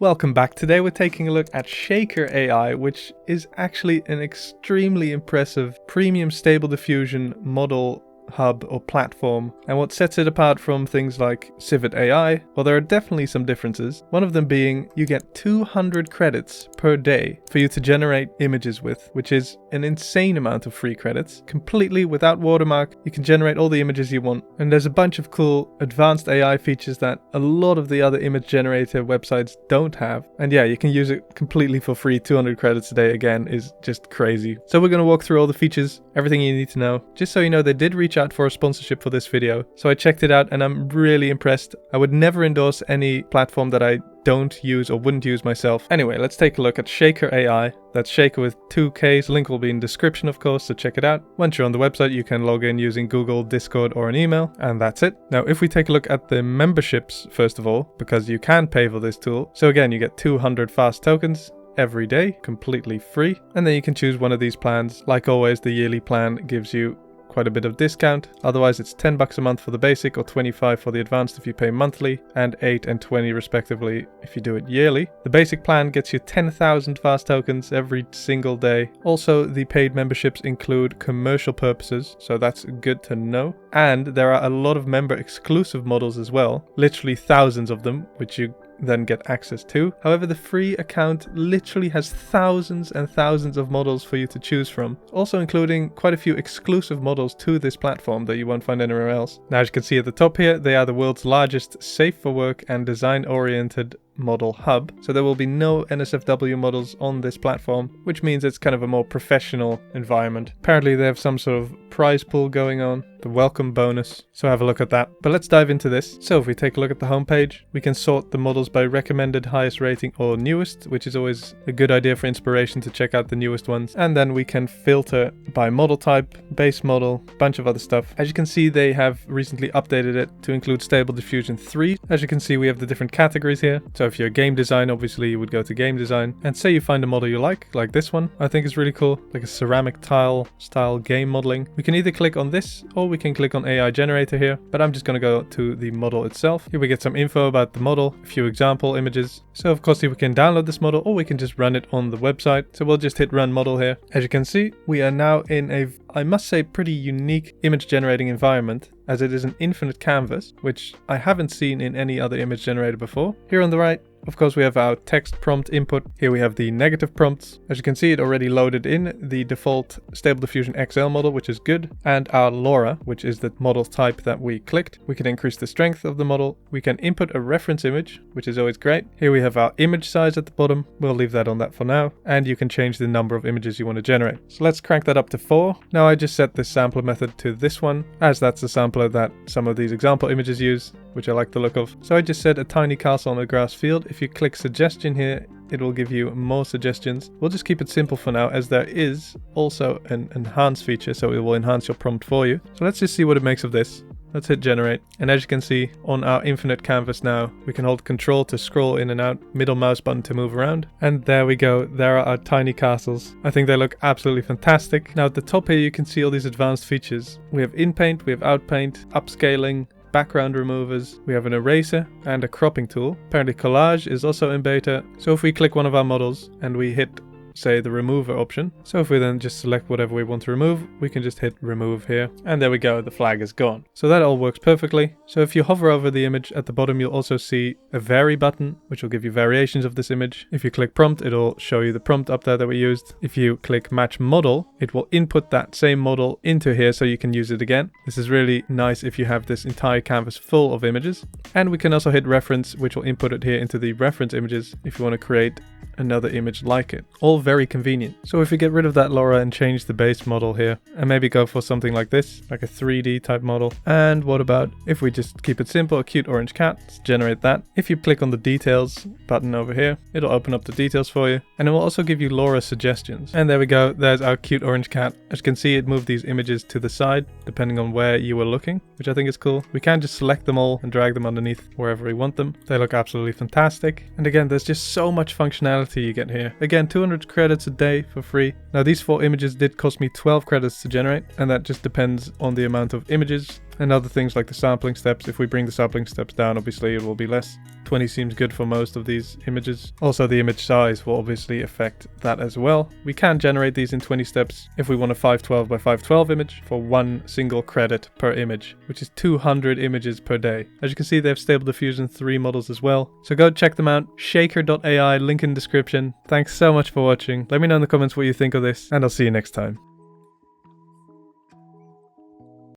Welcome back. Today we're taking a look at Shakker AI, which is actually an extremely impressive premium stable diffusion model hub or platform. And what sets it apart from things like Civit AI, well, there are definitely some differences. One of them being you get 200 credits per day for you to generate images with, which is an insane amount of free credits. Completely without watermark, you can generate all the images you want. And there's a bunch of cool advanced AI features that a lot of the other image generator websites don't have. And yeah, you can use it completely for free. 200 credits a day, again, is just crazy. So we're going to walk through all the features, everything you need to know. Just so you know, they did reach out for a sponsorship for this video. So I checked it out and I'm really impressed. I would never endorse any platform that I don't use or wouldn't use myself. Anyway, let's take a look at Shakker AI. That's Shakker with 2 Ks. Link will be in description, of course, so check it out. Once you're on the website, you can log in using Google, Discord, or an email, and that's it. Now, if we take a look at the memberships, first of all, because you can pay for this tool. So again, you get 200 fast tokens every day, completely free. And then you can choose one of these plans. Like always, the yearly plan gives you quite a bit of discount. Otherwise, it's $10 a month for the basic or $25 for the advanced if you pay monthly, and $8 and $20 respectively if you do it yearly. The basic plan gets you 10,000 fast tokens every single day. Also, the paid memberships include commercial purposes, so that's good to know. And there are a lot of member exclusive models as well, literally thousands of them, which you then get access to. However, the free account literally has thousands and thousands of models for you to choose from, also including quite a few exclusive models to this platform that you won't find anywhere else. Now, as you can see at the top here, they are the world's largest safe for work and design-oriented model hub, so there will be no NSFW models on this platform, which means it's kind of a more professional environment. Apparently they have some sort of prize pool going on, the welcome bonus, so have a look at that. But let's dive into this. So if we take a look at the homepage, we can sort the models by recommended, highest rating, or newest, which is always a good idea for inspiration to check out the newest ones. And then we can filter by model type, base model, bunch of other stuff. As you can see, they have recently updated it to include Stable Diffusion 3. As you can see, we have the different categories here. So if you're game design, obviously you would go to game design, and say you find a model you like this one. I think is really cool, like a ceramic tile style game modeling. We can either click on this or we can click on AI generator here, but I'm just going to go to the model itself. Here we get some info about the model, a few example images. So of course we can download this model or we can just run it on the website. So we'll just hit run model here. As you can see, we are now in a, I must say, pretty unique image generating environment, as it is an infinite canvas, which I haven't seen in any other image generator before. Here on the right, of course, we have our text prompt input. Here we have the negative prompts. As you can see, it already loaded in the default Stable Diffusion XL model, which is good, and our LoRa, which is the model type that we clicked. We can increase the strength of the model. We can input a reference image, which is always great. Here we have our image size at the bottom. We'll leave that on that for now. And you can change the number of images you want to generate. So let's crank that up to 4. Now I just set this sampler method to this one, as that's the sampler that some of these example images use, which I like the look of. So I just said a tiny castle on a grass field. If you click suggestion here, it will give you more suggestions. We'll just keep it simple for now, as there is also an enhance feature, so it will enhance your prompt for you. So let's just see what it makes of this. Let's hit generate. And as you can see on our infinite canvas now, we can hold control to scroll in and out, middle mouse button to move around. And there we go. There are our tiny castles. I think they look absolutely fantastic. Now at the top here, you can see all these advanced features. We have in-paint, we have out-paint, upscaling, background removers, we have an eraser and a cropping tool. Apparently collage is also in beta. So if we click one of our models and we hit, say, the remover option. So if we then just select whatever we want to remove, we can just hit remove here. And there we go, the flag is gone. So that all works perfectly. So if you hover over the image at the bottom, you'll also see a vary button, which will give you variations of this image. If you click prompt, it'll show you the prompt up there that we used. If you click match model, it will input that same model into here so you can use it again. This is really nice if you have this entire canvas full of images. And we can also hit reference, which will input it here into the reference images if you want to create another image like it. All very convenient. So if we get rid of that LoRa and change the base model here, and maybe go for something like this, like a 3D type model. And what about if we just keep it simple, a cute orange cat, let's generate that. If you click on the details button over here, it'll open up the details for you, and it will also give you LoRa suggestions. And there we go, there's our cute orange cat. As you can see, it moved these images to the side, depending on where you were looking, which I think is cool. We can just select them all and drag them underneath wherever we want them. They look absolutely fantastic. And again, there's just so much functionality you get here. Again, 200 credits a day for free. Now these 4 images did cost me 12 credits to generate, and that just depends on the amount of images and other things like the sampling steps. If we bring the sampling steps down, obviously it will be less. 20 seems good for most of these images. Also, the image size will obviously affect that as well. We can generate these in 20 steps if we want a 512 by 512 image for one single credit per image, which is 200 images per day. As you can see, they have Stable Diffusion 3 models as well. So go check them out. Shakker AI, link in description. Thanks so much for watching. Let me know in the comments what you think of this, and I'll see you next time.